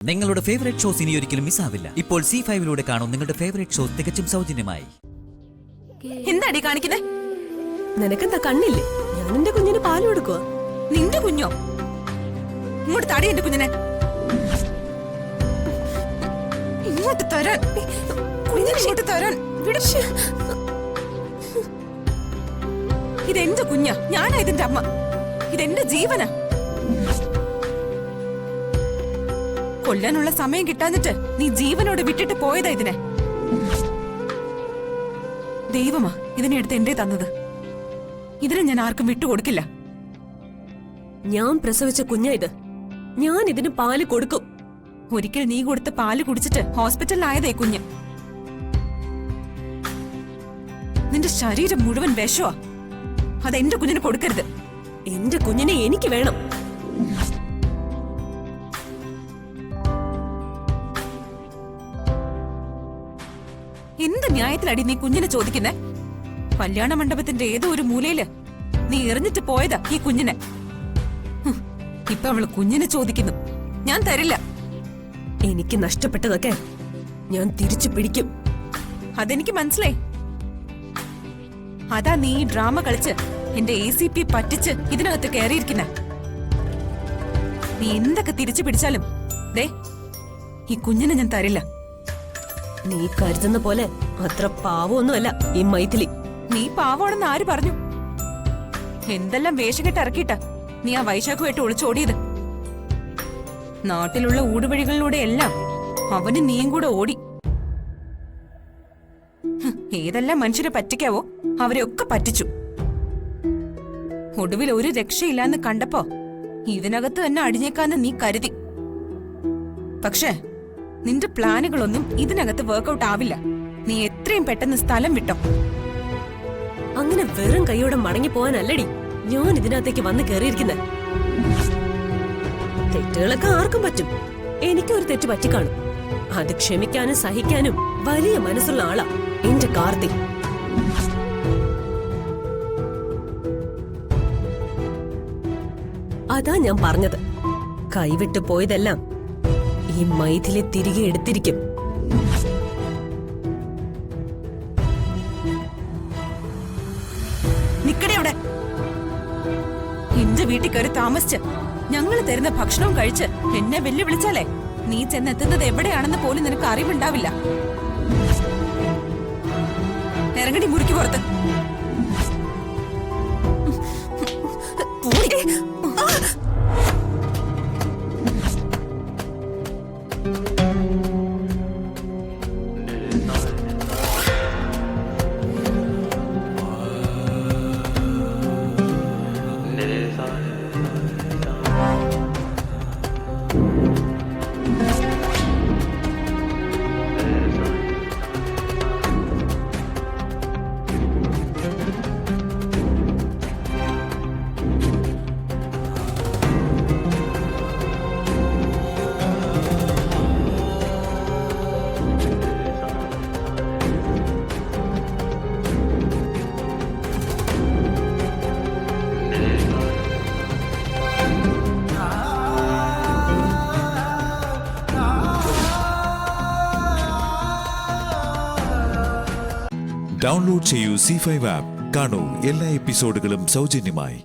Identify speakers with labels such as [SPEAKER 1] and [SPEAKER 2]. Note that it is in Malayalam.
[SPEAKER 1] നിങ്ങളുടെ ഫേവറേറ്റ് ഷോസ് ഇനി ഒരിക്കലും മിസ്സാവില്ല. ഇപ്പോൾ C5 കാണും നിങ്ങളുടെ ഫേവറേറ്റ് ഷോസ് തികച്ചും സൗജന്യമായി.
[SPEAKER 2] എന്താടി കാണിക്കുന്നേ?
[SPEAKER 3] നിനക്കെന്താ കണ്ണില്ലേ? ഞാൻ എന്റെ കുഞ്ഞിന് പാല് കൊടുക്കുക.
[SPEAKER 2] നിന്റെ കുഞ്ഞോ? ഇങ്ങോട്ട് താടി എന്റെ കുഞ്ഞിനെ. ഇങ്ങോട്ട് തരാൻ, കുഞ്ഞിനെ ഇങ്ങോട്ട് തരാൻ. ഇതെന്റെ കുഞ്ഞാ, ഞാനാ ഇതിന്റെ അമ്മ. ഇതെന്റെ ജീവനാ. കൊല്ലാനുള്ള സമയം കിട്ടാഞ്ഞിട്ട് നീ ജീവനോട് വിട്ടിട്ട് പോയതാ ഇതിനെ. ദൈവമാ ഇതിനെ എടുത്ത് എന്റെ തന്നത്. ഇതിനെ ഞാൻ ആർക്കും വിട്ടുകൊടുക്കില്ല.
[SPEAKER 3] ഞാൻ പ്രസവിച്ച കുഞ്ഞാ ഇത്. ഞാൻ ഇതിന് പാല് കൊടുക്കും.
[SPEAKER 2] ഒരിക്കൽ നീ കൊടുത്ത പാല് കുടിച്ചിട്ട് ഹോസ്പിറ്റലിലായതേ കുഞ്ഞ്. നിന്റെ ശരീരം മുഴുവൻ വിഷമാ. അതെന്റെ കുഞ്ഞിന് കൊടുക്കരുത്.
[SPEAKER 3] എന്റെ കുഞ്ഞിനെ എനിക്ക് വേണം.
[SPEAKER 2] എന്ത് ന്യായത്തിലടി നീ കുഞ്ഞിനെ ചോദിക്കുന്നേ? കല്യാണ മണ്ഡപത്തിന്റെ ഏതോ ഒരു മൂലയില് നീ എറിഞ്ഞിട്ട് പോയതാ ഈ കുഞ്ഞിനെ. ഇപ്പൊ അവള് കുഞ്ഞിനെ ചോദിക്കുന്നു. ഞാൻ തരില്ല.
[SPEAKER 3] എനിക്ക് നഷ്ടപ്പെട്ടതൊക്കെ ഞാൻ തിരിച്ചു പിടിക്കും.
[SPEAKER 2] അതെനിക്ക് മനസ്സിലായി. അതാ നീ ഈ ഡ്രാമ കളിച്ച് എന്റെ ACP പറ്റിച്ച് ഇതിനകത്ത് കയറിയിരിക്കുന്ന. നീ എന്തൊക്കെ തിരിച്ചു പിടിച്ചാലും ദേ ഈ കുഞ്ഞിനെ ഞാൻ തരില്ല.
[SPEAKER 3] നീ കരുതുന്ന പോലെ അത്ര പാവമൊന്നുമല്ല ഈ മൈഥിലി.
[SPEAKER 2] നീ പാവമാണെന്ന് ആര് പറഞ്ഞു? എന്തെല്ലാം വേഷം കെട്ട് ഇറക്കിയിട്ടാ നീ ആ വൈശാഖുമായിട്ട് ഒളിച്ചോടിയത്. നാട്ടിലുള്ള ഊടുവഴികളിലൂടെ എല്ലാം അവന് നീയും കൂടെ ഓടി. ഏതെല്ലാം മനുഷ്യരെ പറ്റിക്കാവോ അവരെയൊക്കെ പറ്റിച്ചു. ഒടുവിൽ ഒരു രക്ഷയില്ലാന്ന് കണ്ടപ്പോ ഇതിനകത്ത് തന്നെ അടിഞ്ഞേക്കാന്ന് നീ കരുതി. പക്ഷേ നിന്റെ പ്ലാനുകളൊന്നും ഇതിനകത്ത് വർക്ക്ഔട്ട് ആവില്ല. നീ എത്രയും പെട്ടെന്ന് സ്ഥലം വിട്ടോ.
[SPEAKER 3] അങ്ങനെ വെറും കൈയോടെ മടങ്ങി പോവാനല്ലടി ഞാൻ ഇതിനകത്തേക്ക് വന്ന് കയറിയിരിക്കുന്നത്. തെറ്റുകളൊക്കെ ആർക്കും പറ്റും. എനിക്കൊരു തെറ്റ് പറ്റിക്കാണും. അത് ക്ഷമിക്കാനും സഹിക്കാനും വലിയ മനസ്സുള്ള ആളാ എന്റെ കാർത്തി. അതാ ഞാൻ പറഞ്ഞത്, കൈവിട്ടു പോയതെല്ലാം ഈ മൈഥിലി തിരികെ എടുത്തിരിക്കും.
[SPEAKER 2] നിക്കടെ അവിടെ. എന്റെ വീട്ടിൽ കയറി താമസിച്ച് ഞങ്ങള് തരുന്ന ഭക്ഷണവും കഴിച്ച് എന്നെ വെല്ലുവിളിച്ചാലേ നീ ചെന്നെത്തുന്നത് എവിടെയാണെന്ന് പോലും നിനക്ക് അറിവുണ്ടാവില്ല. ഇറങ്ങടി മുറിക്ക് പുറത്ത്.
[SPEAKER 4] ഡൗൺലോഡ് ചെയ്യൂ C5 ആപ്പ്. കാണൂ എല്ലാ എപ്പിസോഡുകളും സൗജന്യമായി.